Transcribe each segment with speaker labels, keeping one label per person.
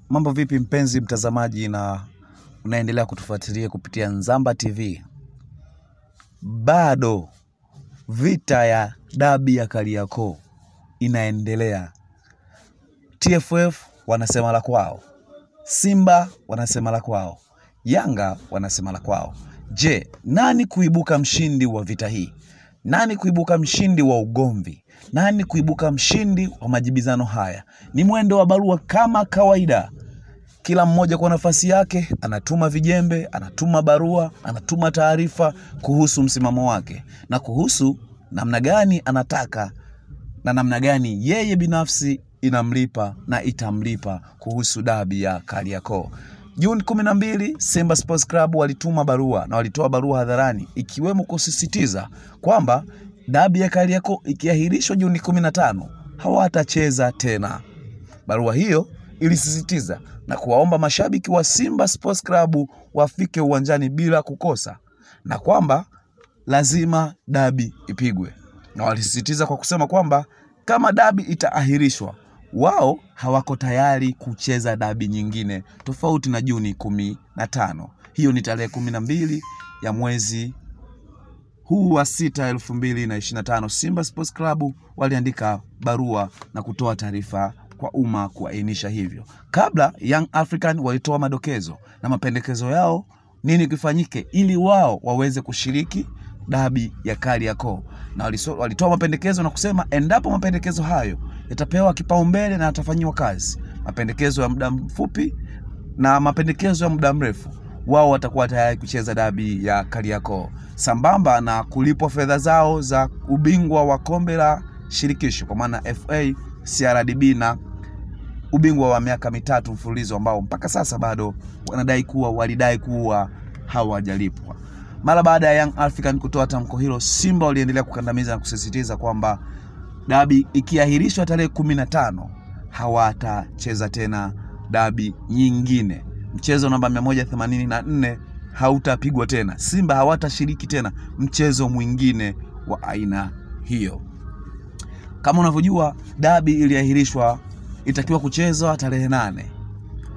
Speaker 1: Mambo vipi mpenzi mtazamaji na unaendelea kutufuatilia kupitia Nzamba TV. Bado vita ya dabi ya Kariakoo inaendelea. TFF wanasema la kwao, Simba wanasema la kwao, Yanga wanasema la kwao. Je, nani kuibuka mshindi wa vita hii? Nani kuibuka mshindi wa ugomvi? Nani kuibuka mshindi wa majibizano haya? Ni mwendo wa barua kama kawaida. Kila mmoja kwa nafasi yake anatuma vijembe, anatuma barua, anatuma taarifa kuhusu msimamo wake na kuhusu namna gani anataka na namna gani yeye binafsi inamlipa na itamlipa kuhusu dabi ya Kariakoo. Juni 12 Simba Sports Club walituma barua na walitoa barua hadharani ikiwemo kusisitiza kwamba dabi ya Kariakoo ikiahirishwa Juni 15 hawatacheza tena. Barua hiyo ilisisitiza na kuwaomba mashabiki wa Simba Sports Club wafike uwanjani bila kukosa na kwamba lazima dabi ipigwe. Na walisisitiza kwa kusema kwamba kama dabi itaahirishwa, wao hawako tayari kucheza dabi nyingine tofauti na Juni 15. Hiyo ni tarehe 12 ya mwezi huu wa 6 2025. Simba Sports Club waliandika barua na kutoa taarifa kwa umma kuainisha hivyo. Kabla, Young African walitoa madokezo na mapendekezo yao nini kifanyike ili wao waweze kushiriki dabi ya Kariakoo. Na walitoa mapendekezo na kusema endapo mapendekezo hayo yatapewa kipaumbele na yatafanywa kazi, mapendekezo ya muda mfupi na mapendekezo ya muda mrefu, wao watakuwa tayari kucheza dabi ya Kariakoo sambamba na kulipwa fedha zao za ubingwa wa kombe la shirikisho kwa maana FA, CRDB na ubingwa wa miaka 3 mfululizo ambao mpaka sasa bado walidai kuwa hawajalipwa. Mara baada ya Young African kutoa tamko hilo, Simba waliendelea kukandamiza na kusisitiza kwamba dabi ikiahirishwa tarehe 15 hawatacheza tena dabi nyingine. Mchezo namba 184 hautapigwa tena. Simba hawatashiriki tena mchezo mwingine wa aina hiyo. Kama unavyojua, dabi iliahirishwa, itakiwa kuchezwa tarehe 8,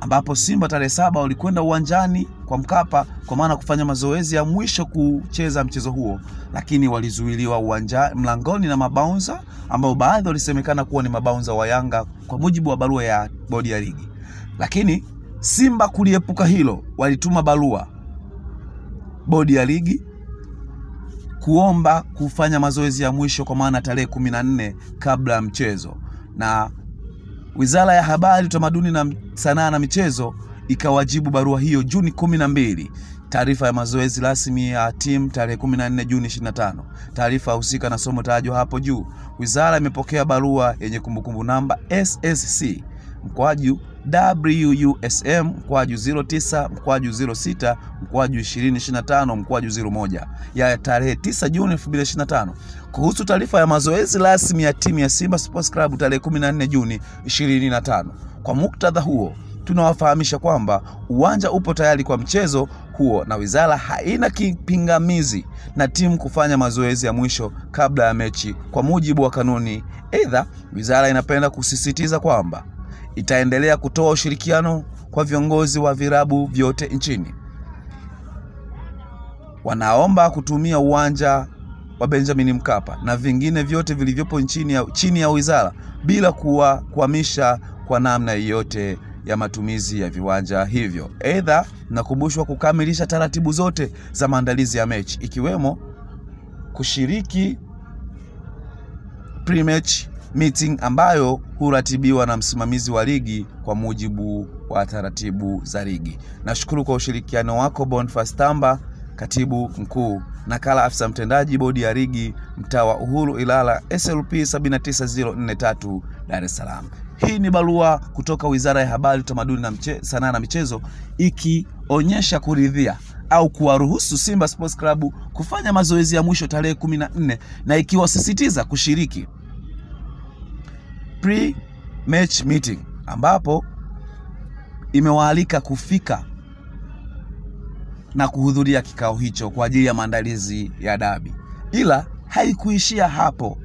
Speaker 1: ambapo Simba tarehe 7 walikwenda uwanjani kwa Mkapa kwa maana kufanya mazoezi ya mwisho kucheza mchezo huo, lakini walizuiliwa mlangoni na mabaunza ambao baadhi walisemekana kuwa ni mabaunza wa Yanga kwa mujibu wa barua ya bodi ya ligi. Lakini Simba kuliepuka hilo, walituma barua bodi ya ligi kuomba kufanya mazoezi ya mwisho kwa maana tarehe 14 kabla ya mchezo, na Wizara ya Habari, Utamaduni na Sanaa na Michezo ikawajibu barua hiyo Juni 12. Taarifa ya mazoezi rasmi ya timu tarehe 14 Juni 25. Taarifa husika na somo tajwa hapo juu. Wizara imepokea barua yenye kumbukumbu namba SSC/WUSM/09/06/2025/01 ya tarehe 9 Juni 2025 kuhusu taarifa ya mazoezi rasmi ya timu ya Simba Sports Club tarehe 14 Juni 2025. Kwa muktadha huo, tunawafahamisha kwamba uwanja upo tayari kwa mchezo huo na wizara haina kipingamizi na timu kufanya mazoezi ya mwisho kabla ya mechi kwa mujibu wa kanuni. Aidha, wizara inapenda kusisitiza kwamba itaendelea kutoa ushirikiano kwa viongozi wa vilabu vyote nchini. Wanaomba kutumia uwanja wa Benjamin Mkapa na vingine vyote vilivyopo chini ya wizara bila kuhamisha kwa namna yoyote ya matumizi ya viwanja hivyo. Aidha, nakumbushwa kukamilisha taratibu zote za maandalizi ya mechi ikiwemo kushiriki pre-match meeting ambayo huratibiwa na msimamizi wa ligi kwa mujibu wa taratibu za ligi. Nashukuru kwa ushirikiano wako Boniface Tamba, katibu mkuu, nakala afisa mtendaji bodi ya ligi mtaa wa Uhuru Ilala, SLP 79043 Dar es Salaam. Hii ni barua kutoka Wizara ya Habari, Utamaduni na Sanaa na Michezo ikionyesha kuridhia au kuwaruhusu Simba Sports Club kufanya mazoezi ya mwisho tarehe 14 na ikiwasisitiza kushiriki pre-match meeting ambapo imewaalika kufika na kuhudhuria kikao hicho kwa ajili ya maandalizi ya dabi. Ila haikuishia hapo.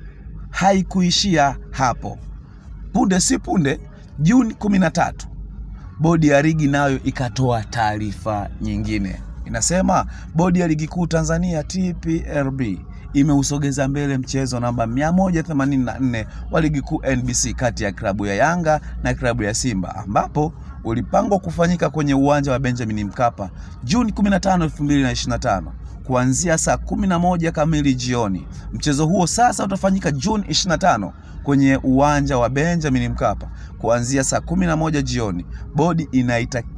Speaker 1: Punde si punde, Juni 13, bodi ya ligi nayo ikatoa taarifa nyingine. Inasema bodi ya ligi kuu Tanzania TPLB imeusogeza mbele mchezo namba 184 wa ligi kuu NBC kati ya klabu ya Yanga na klabu ya Simba, ambapo ulipangwa kufanyika kwenye uwanja wa Benjamin Mkapa Juni 15, 2025 kuanzia saa 11 kamili jioni. Mchezo huo sasa utafanyika Juni 25 kwenye uwanja wa Benjamin Mkapa kuanzia saa 11 jioni. Bodi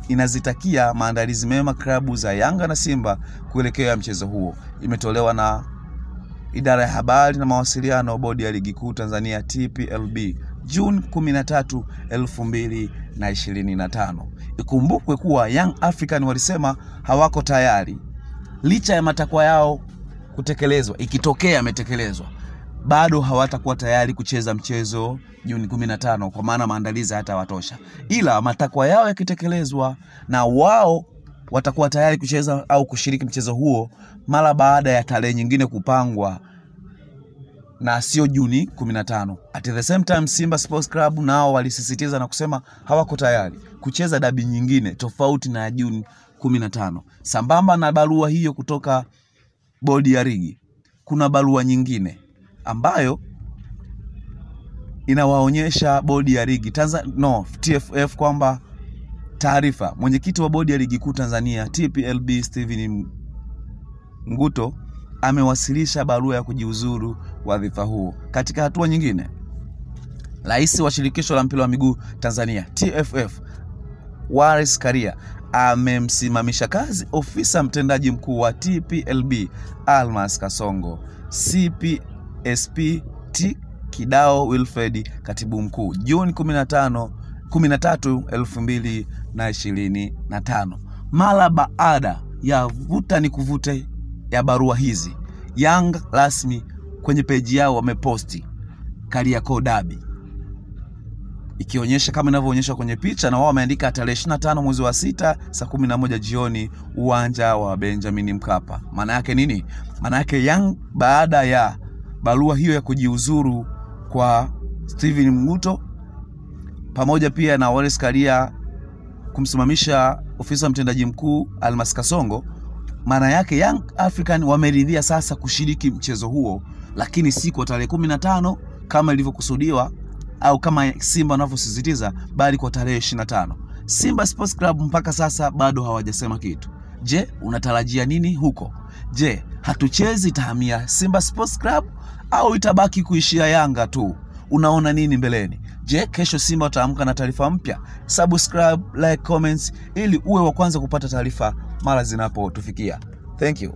Speaker 1: inazitakia maandalizi mema klabu za Yanga na Simba kuelekea mchezo huo. Imetolewa na Idara ya Habari na Mawasiliano, bodi ya ligi kuu Tanzania TPLB, Juni 13, 2025. Ikumbukwe kuwa Young African walisema hawako tayari licha ya matakwa yao kutekelezwa. Ikitokea yametekelezwa, bado hawatakuwa tayari kucheza mchezo Juni 15 kwa maana maandalizi hayatawatosha. Ila matakwa yao yakitekelezwa, na wao watakuwa tayari kucheza au kushiriki mchezo huo mara baada ya tarehe nyingine kupangwa, na sio Juni 15. At the same time, Simba Sports Club nao walisisitiza na kusema hawako tayari kucheza dabi nyingine tofauti na Juni 15. Sambamba na barua hiyo kutoka bodi ya ligi, kuna barua nyingine ambayo inawaonyesha bodi ya ligi TFF kwamba taarifa. Mwenyekiti wa bodi ya ligi kuu Tanzania TPLB Steven Nguto amewasilisha barua ya kujiuzuru wadhifa huo. Katika hatua nyingine, Rais wa shirikisho la mpira wa miguu Tanzania TFF Wallace Karia amemsimamisha kazi ofisa mtendaji mkuu wa TPLB Almas Kasongo, CPSP Kidao Wilfred katibu mkuu, Juni 13, 2025. Mara baada ya vuta ni kuvute ya barua hizi, Young rasmi kwenye peji yao wameposti Kariakoo Derby, ikionyesha kama inavyoonyeshwa kwenye picha, na wao wameandika tarehe 25 mwezi wa 6 saa 11 jioni uwanja wa Benjamin Mkapa. Maana yake nini? Maana yake Young, baada ya barua hiyo ya kujiuzuru kwa Steven Nguto pamoja pia na Wallace Karia kumsimamisha ofisa mtendaji mkuu Almas Kasongo, maana yake Young African wameridhia sasa kushiriki mchezo huo, lakini si kwa tarehe 15 kama ilivyokusudiwa au kama Simba wanavyosisitiza, bali kwa tarehe 25. Simba Sports Club mpaka sasa bado hawajasema kitu. Je, unatarajia nini huko? Je, hatuchezi tahamia Simba Sports Club au itabaki kuishia Yanga tu? Unaona nini mbeleni? Je, kesho Simba wataamka na taarifa mpya? Subscribe, like, comments ili uwe wa kwanza kupata taarifa mara zinapotufikia. Thank you.